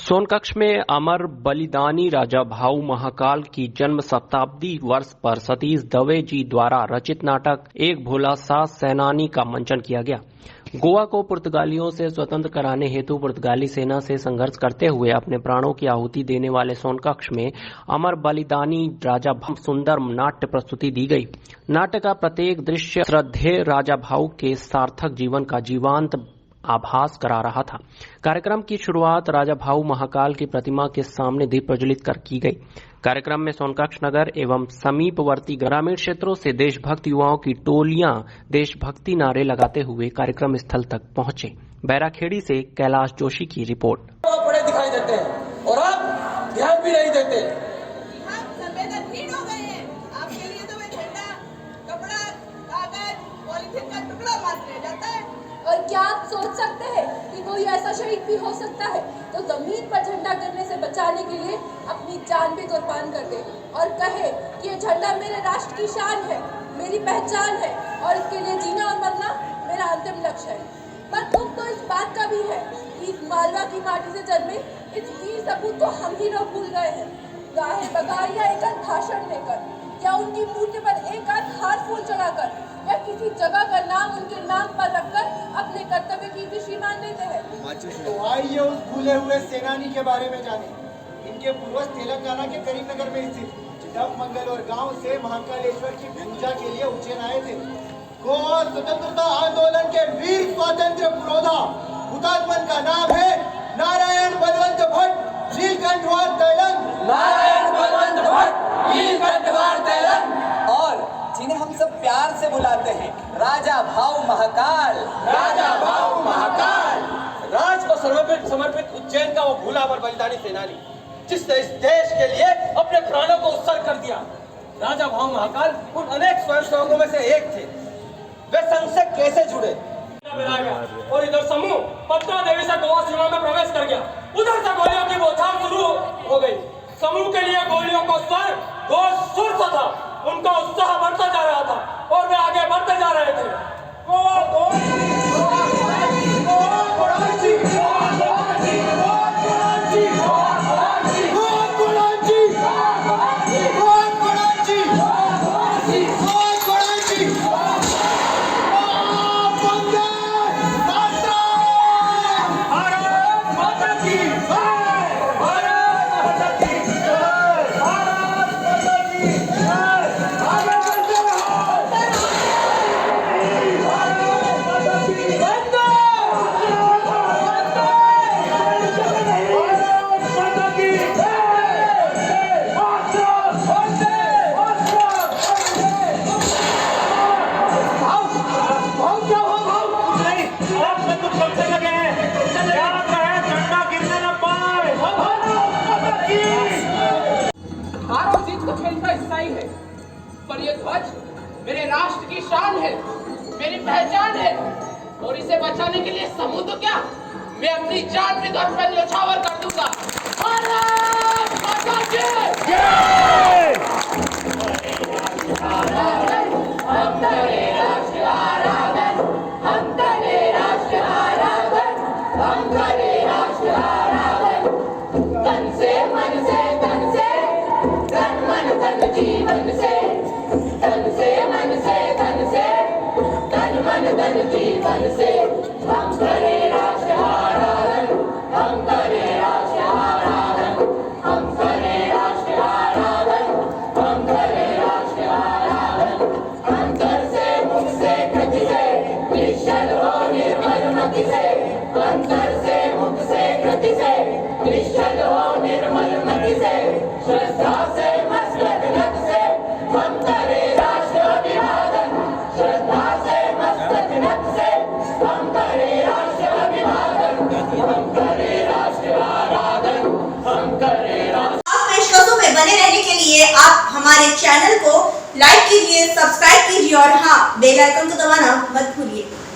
सोनकक्ष में अमर बलिदानी राजा भाऊ महाकाल की जन्म शताब्दी वर्ष पर सतीश दवे जी द्वारा रचित नाटक एक भोला सा सेनानी का मंचन किया गया। गोवा को पुर्तगालियों से स्वतंत्र कराने हेतु पुर्तगाली सेना से संघर्ष करते हुए अपने प्राणों की आहुति देने वाले सोनकक्ष में अमर बलिदानी राजा भाऊ सुंदर नाट्य प्रस्तुति दी गई। नाट्य का प्रत्येक दृश्य श्रद्धेय राजा भाऊ के सार्थक जीवन का जीवांत आभास करा रहा था। कार्यक्रम की शुरुआत राजा भाऊ महाकाल की प्रतिमा के सामने दीप प्रज्वलित कर की गई। कार्यक्रम में सोनकक्ष नगर एवं समीपवर्ती ग्रामीण क्षेत्रों से देशभक्त युवाओं की टोलियां देशभक्ति नारे लगाते हुए कार्यक्रम स्थल तक पहुंचे। बैराखेड़ी से कैलाश जोशी की रिपोर्ट। बड़े दिखाई देते हैं और आप ध्यान भी नहीं देते। संवेदनहीन हो गए हैं। आपके लिए तो वे झंडा, कपड़ा, कागज, पॉलीथिन का टुकड़ा मात्र रह जाता है। और क्या आप सोच सकते हैं कि कोई ऐसा शहीद भी हो सकता है तो जमीन पर झंडा गिरने से बचाने के लिए अपनी जान भी कुर्बान कर दे और कहे कि ये झंडा मेरे राष्ट्र की शान है, मेरी पहचान है और इसके लिए जीना और मरना मेरा अंतिम लक्ष्य है। पर दुख तो इस बात का भी है कि इस मालवा की माटी से जन्मे इस वीर सपूत को हम ही लोग भूल गए हैं। गाहे बगाए या एक भाषण देकर या उनकी मूर्ति पर एक हार फूल चढ़ाकर या किसी जगह का नाम उनके नाम पर रखकर अपने कर्तव्य की भी मान लेते हैं। तो आइए उस भूले हुए सेनानी के बारे में जाने। इनके पूर्वज तेलंगाना के करीमनगर में स्थित चिदम्बंगल और गांव से महाकालेश्वर की पूजा के लिए उज्जैन आए थे। गोवा स्वतंत्रता आंदोलन के वीर स्वातंत्र पुरोधा हुतात्मन का नाम है नारायण बलवंत भट्ट नीलकंठवार तैलंग। नारायण बलवंत भट्ट नीलकंठवार तैलंग। और जिन्हें हम सब प्यार से बुलाते हैं राजा भाऊ महाकाल। राजा भाऊ महाकाल राज को समर्पित उज्जैन का वो भूला अमर बलिदानी सेनानी जिसने इस देश के लिए अपने प्राणों को उत्सर्ग कर दिया। राजा भाऊ महाकाल उन अनेक स्वयंसेवकों में से एक थे। वे संघ से कैसे जुड़े और इधर समूह पटना देवी से गोवा सीमा में प्रवेश कर गया। उधर से गोलियों की बौछार शुरू हो गई। समूह के लिए गोलियों को स्वर घोष सुर सा था। उनका उत्साह बढ़ता जा रहा था और वे आगे बढ़ते जा रहे थे। पर ये ध्वज मेरे राष्ट्र की शान है, मेरी पहचान है और इसे बचाने के लिए समूह तो क्या, मैं अपनी जान भी ध्वज पर न्यौछावर कर दूंगा। भारत माता की जय। हम करे राष्ट्र आराधन, हम करे राष्ट्र आराधन, हम करे राष्ट्र आराधन। तन से मन से तन से तन मन तन जीवन से तन से मन से तन से तन मन तन जीवन से हम करे राष्ट्र आराधन, हम करे राष्ट्र आराधन, हम करे राष्ट्र आराधन, हम करे राष्ट्र आराधन। अंतर से मुख से कृति से निश्चल हो निर्मल मति से, अंतर से मुख से कृति से निश्चल हो निर्मल मति से, श्रद्धा से मस्तक नत से हम करे राष्ट्र अभिवादन, श्रद्धा से मस्तक नत से हम करे राष्ट्र अभिवादन, हम करे राष्ट्र आराधन, हम करे राष्ट्र। आप पेशकशों में बने रहने के लिए आप हमारे चैनल को लाइक कीजिए, सब्सक्राइब कीजिए और हाँ, बेल आइकन को दबाना मत भूलिए।